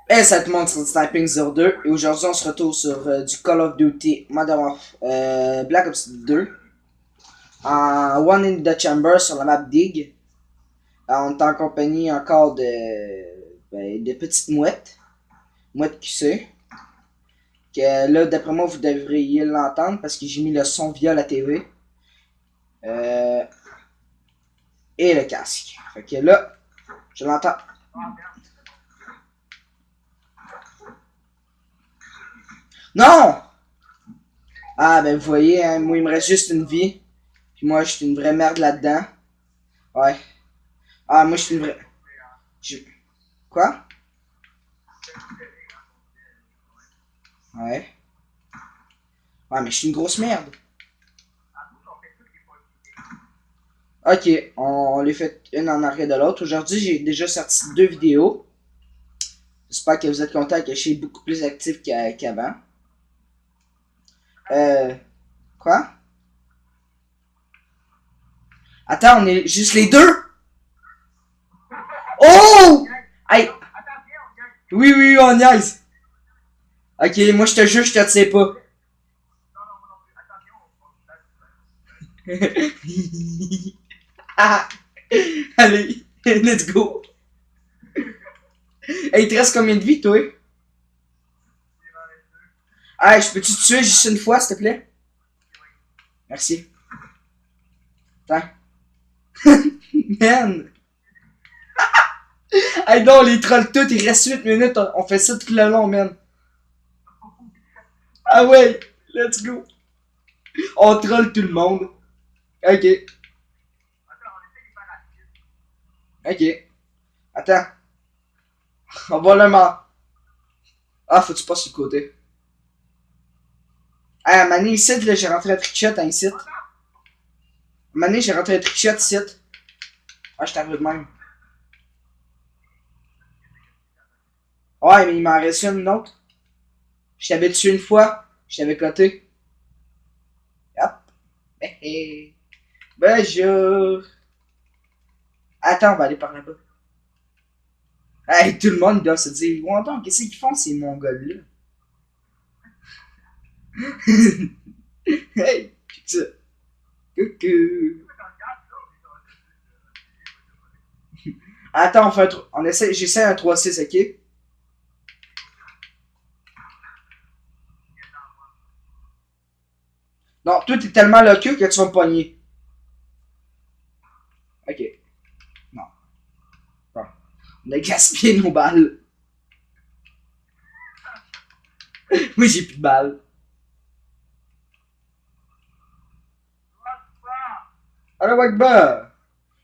Hey, ça tout le monde, c'est Sniping02 et aujourd'hui on se retrouve sur du Call of Duty Modern Black Ops 2 en One in the Chamber sur la map Dig. On est en compagnie encore de petites mouettes QC. Que là, d'après moi, vous devriez l'entendre parce que j'ai mis le son via la TV euh, et le casque. Fait que là, je l'entends. Non! Ah, ben vous voyez, hein, moi il me reste juste une vie. Puis moi, je suis une vraie merde là-dedans. Ouais. Ah, moi, je suis une vraie. je- Quoi? Ouais. Ouais, mais je suis une grosse merde. Ok, on les fait une en arrière de l'autre. Aujourd'hui, j'ai déjà sorti 2 vidéos. J'espère que vous êtes contents que je suis beaucoup plus actif qu'avant. Euh. Quoi? Attends, on est juste les deux? Oh! Hey! Oui, oui, oui, on niaise. Ok, moi je te jure, je te sais pas. Ah, allez, let's go. Hey, il te reste combien de vie, toi? Hey, je peux-tu te tuer juste une fois, s'il te plaît? Merci. Attends. Man! Hey, non, les trolls tout, il reste 8 minutes, on fait ça tout le long, man. Ah ouais, let's go. On troll tout le monde. Ok, ok. Attends, on va le mort. Ah, faut que tu passes sur le côté. Ah, Mané, ici, là, j'ai rentré un trickshot, hein, ici. Mané, j'ai rentré un trickshot, ici. Ah, je t'arrive de même. Ouais, mais il m'en reste une autre. Je t'avais tué une fois. Je t'avais coté. Hop. Hé hé. Bonjour. Attends, on va aller par là-bas. Hey, tout le monde doit se dire, Wanda, qu'est-ce qu'ils font ces mongols-là? Hey, putain. Coucou. Attends, on essaie, j'essaie un 3-6, ok? Non, toi, t'es tellement loqueux que tu vas me pogner. Ok. Non. Bon. On a gaspillé nos balles. Moi, j'ai plus de balles. Alors, Wakba.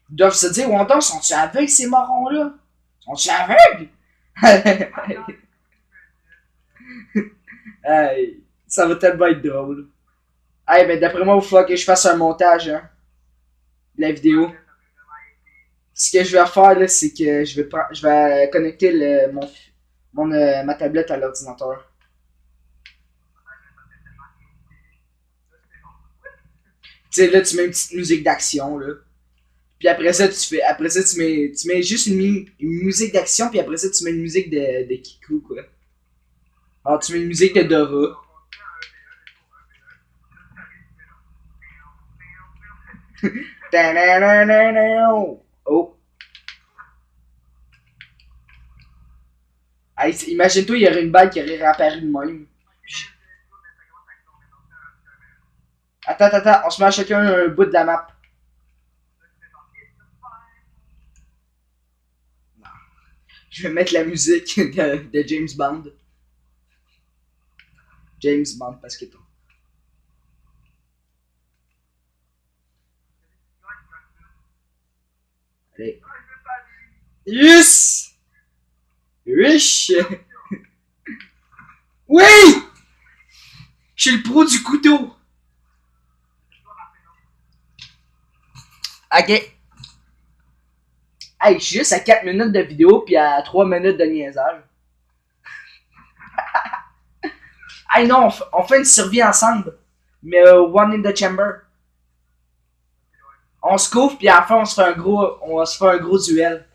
Ils doivent se dire, Wanda, sont-ils aveugles ces marrons-là? Sont-ils aveugles? Hey, ça va tellement être drôle. Hey, ben d'après moi, il faut que je fasse un montage, hein, de la vidéo. Ce que je vais faire, là, c'est que je vais connecter ma tablette à l'ordinateur. Tu sais, là, tu mets une petite musique d'action, là. Puis après ça, tu mets juste une musique d'action, puis après ça, tu mets une musique de Kiku, quoi. Alors, tu mets une musique de Dora. Oh. Hey, imagine-toi, il y aurait une balle qui aurait réapparu de même. Attends, on se met à chacun un bout de la map. Je vais mettre la musique de James Bond. James Bond, parce que toi. Allez. Yes! Riche! Oui! Je suis le pro du couteau! Ok. Hey, je suis juste à 4 minutes de vidéo puis à 3 minutes de niaisage. Hey non, on fait une survie ensemble. Mais one in the chamber. On se couvre puis à la fin on se fait un gros duel.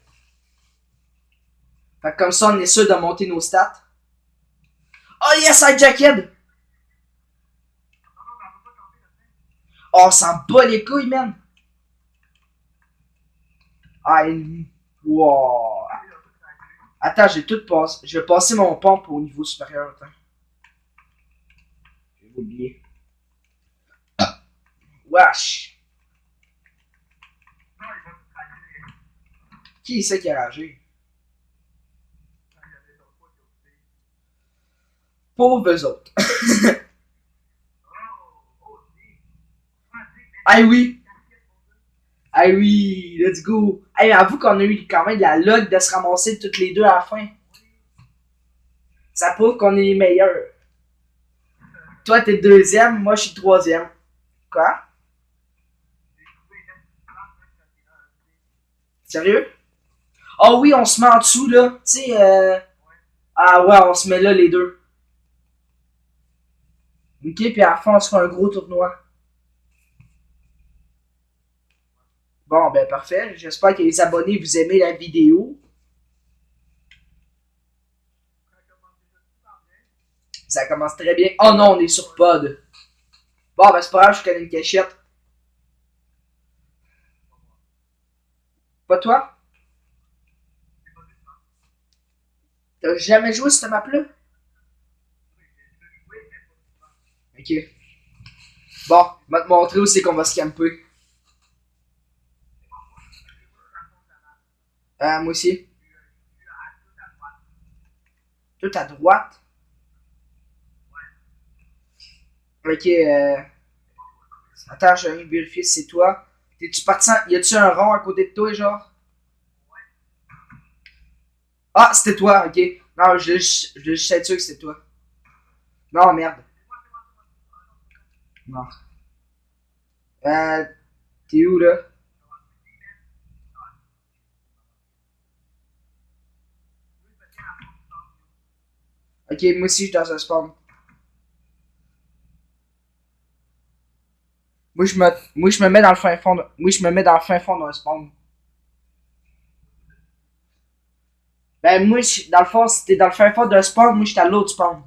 Fait que comme ça, on est sûr de monter nos stats. Oh yes, hijacked! Oh, on s'en bat les couilles, man! Ah, wow! Attends, j'ai tout passé. Je vais passer mon pompe au niveau supérieur. Attends. J'ai oublié. Wesh! Qui c'est qui a ragé? Pauvres eux autres. Ah oui! Ah oui! Let's go! Hey, avoue qu'on a eu quand même de la luck de se ramasser toutes les deux à la fin. Ça prouve qu'on est les meilleurs. Toi, t'es deuxième, moi, je suis troisième. Quoi? Sérieux? Oh oui, on se met en dessous, là. Tu sais, Ah ouais, on se met là, les deux. Ok, puis à la fin, on se fait un gros tournoi. Bon, ben parfait. J'espère que les abonnés, vous aimez la vidéo. Ça commence très bien. Oh non, on est sur pod. Bon, ben c'est pas grave, je connais une cachette. Pas toi? T'as jamais joué cette map-là? Ok. Bon, on va te montrer où c'est qu'on va se camper. Moi aussi. Tout à droite. Ok, attends, je vais vérifier si c'est toi. T'es-tu parti Y a-tu un rond à côté de toi, genre? Ah, c'était toi, ok. Non, je juste être sûr que c'était toi. Non, merde. Non. Euh, T'es où, là? Ok, moi aussi, je suis dans un spawn. Moi, je me mets dans le fin fond. Moi, je me mets dans le fin fond d'un spawn. Ben, moi, dans le fond, si t'es dans le fin fond d'un spawn, moi, je suis à l'autre spawn.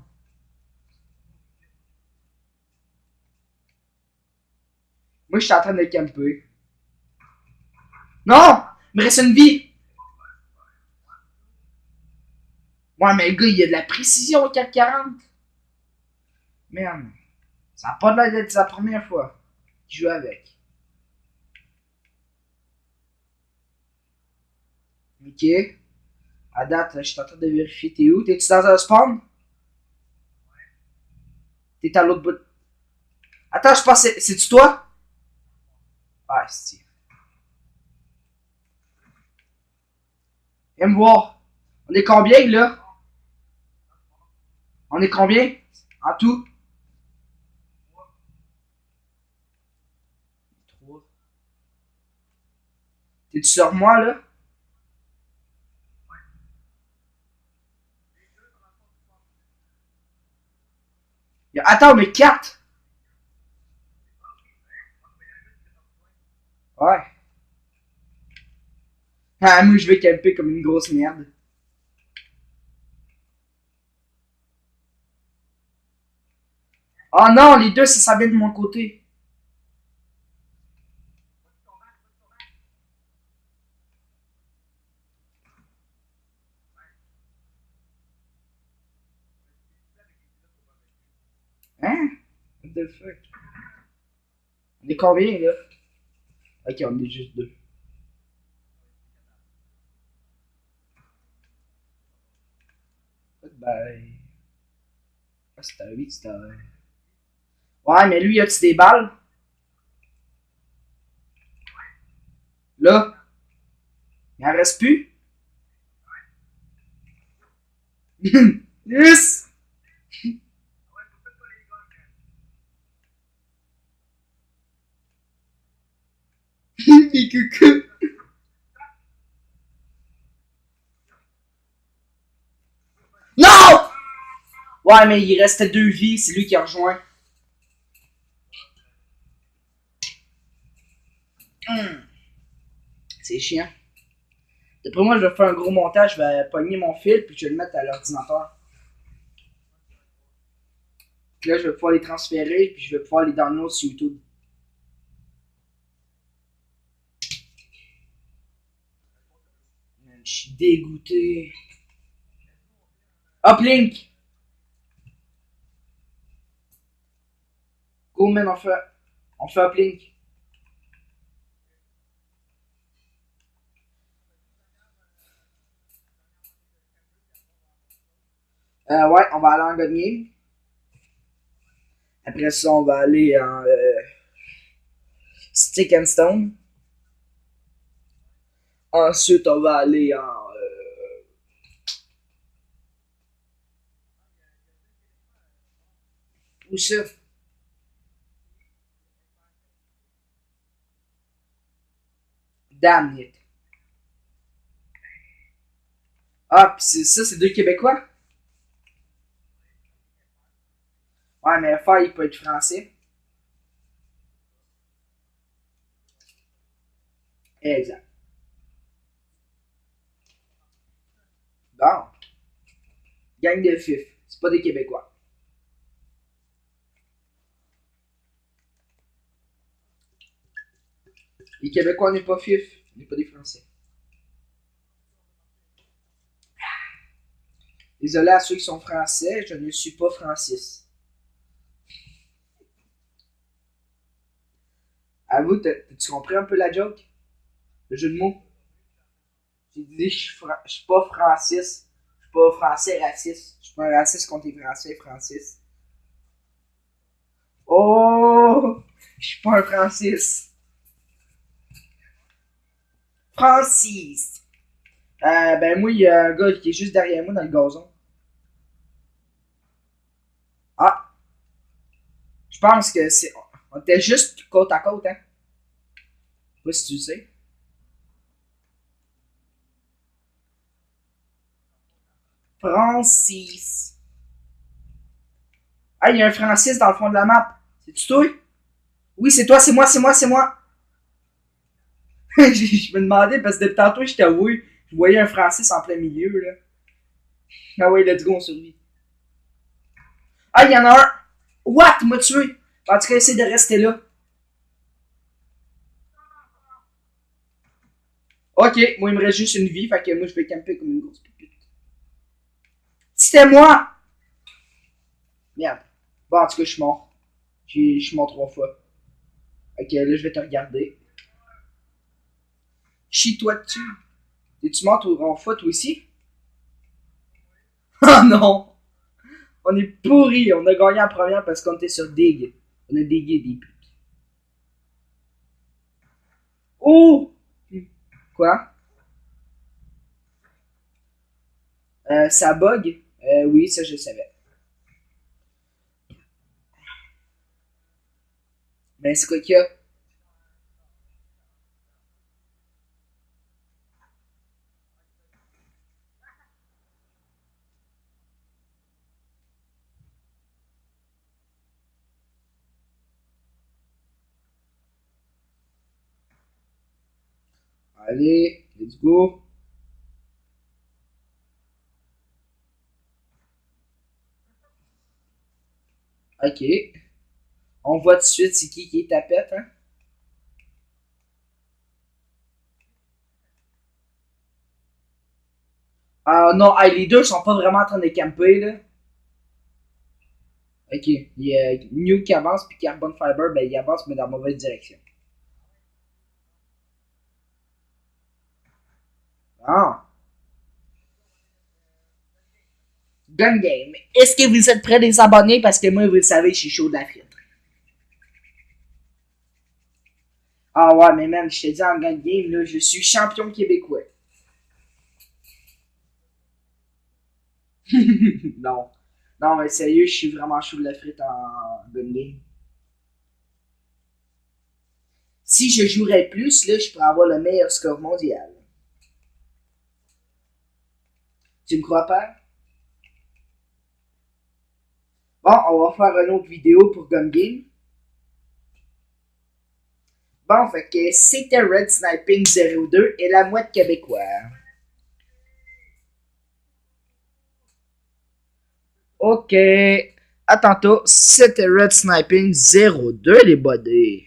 Moi, je suis en train de camper. Non! Il me reste une vie! Ouais, mais le gars, il y a de la précision au 440. Merde. Ça a pas l'air d'être sa première fois qu'il joue avec. Ok. À date, je suis en train de vérifier t'es où. T'es-tu dans un spawn? T'es à l'autre bout. Attends, je pense que c'est-tu toi? Ah, c'est. Viens me voir. On est combien, là? On est combien? En tout? 3. T'es-tu sur moi, là? Attends, mais 4! Ouais. Ah, moi, je vais camper comme une grosse merde. Oh non, les deux, ça vient de mon côté. Hein? What the fuck? On est combien, là? Ok, on est juste deux. Ben. Ah, c'était un 8, c'était un. Ouais, mais lui, y a-tu des balles? Là? Il en reste plus? Yes! Les coucou! Non! Ouais, mais il restait deux vies, c'est lui qui a rejoint. C'est chiant. D'après moi, je vais faire un gros montage, je vais pogner mon fil, puis je vais le mettre à l'ordinateur. Puis là, je vais pouvoir les transférer, puis je vais pouvoir les download sur YouTube. Man, je suis dégoûté. Uplink! Go, man, on fait uplink. Ouais, on va aller en God Game. Après ça, on va aller en Stick and Stone. Ensuite, on va aller en. Où ça? Damn it. Ah, pis ça, c'est deux Québécois? Ouais, mais Fire, il peut être français. Exact. Bon. Gang de fif. C'est pas des Québécois. Les Québécois n'est pas fif. On n'est pas des Français. Désolé à ceux qui sont français, je ne suis pas Francis. À vous, tu compris un peu la joke? Le jeu de mots? J'ai dit, je suis pas Francis. Je suis pas français raciste. Je suis pas un raciste contre les Français, Francis. Oh! Je suis pas un Francis. Francis! Ben moi, il y a un gars qui est juste derrière moi dans le gazon. Ah! Je pense que c'est. On était juste côte à côte, hein? Je sais pas si tu le sais. Francis. Ah, il y a un Francis dans le fond de la map. C'est-tu toi? Oui, c'est toi, c'est moi, c'est moi, c'est moi. Je me demandais parce que depuis tantôt, j'étais oui. Je voyais un Francis en plein milieu, là. Ah ouais, let's go, on survit. Ah, il y en a un. What? Il m'a tué. En tout cas, essaye de rester là. Ok, moi, il me reste juste une vie, fait que moi, je vais camper comme une grosse pupite. C'était moi! Merde. Bon, en tout cas, je suis mort. Je suis mort trois fois. Ok, là, je vais te regarder. Chie-toi dessus. Es-tu mort en fois, toi aussi? Oh non! On est pourri. On a gagné la première parce qu'on était sur Dig. On a digué des putes. Oh! Quoi? Ça bug? Oui, ça, je savais. Mais c'est quoi qu'il y a? Allez, let's go. Ok. On voit tout de suite c'est qui est tapette, hein? Ah non, hey, les deux sont pas vraiment en train de camper, là. Ok. Il y a New qui avance, puis Carbon Fiber, ben il avance, mais dans la mauvaise direction. Ah. Gun game. Est-ce que vous êtes prêts de les abonner? Parce que moi, vous le savez, je suis chaud de la frite. Ah ouais, mais man, je te dis en gun game, là, je suis champion québécois. Non. Non, mais sérieux, je suis vraiment chaud de la frite en gun game. Si je jouerais plus, là, je pourrais avoir le meilleur score mondial. Tu me crois pas? Bon, on va faire une autre vidéo pour Gun Game. Bon, fait que c'était Red Sniping 02 et la mouette québécoise. Ok. À tantôt. C'était Red Sniping 02 les bodés.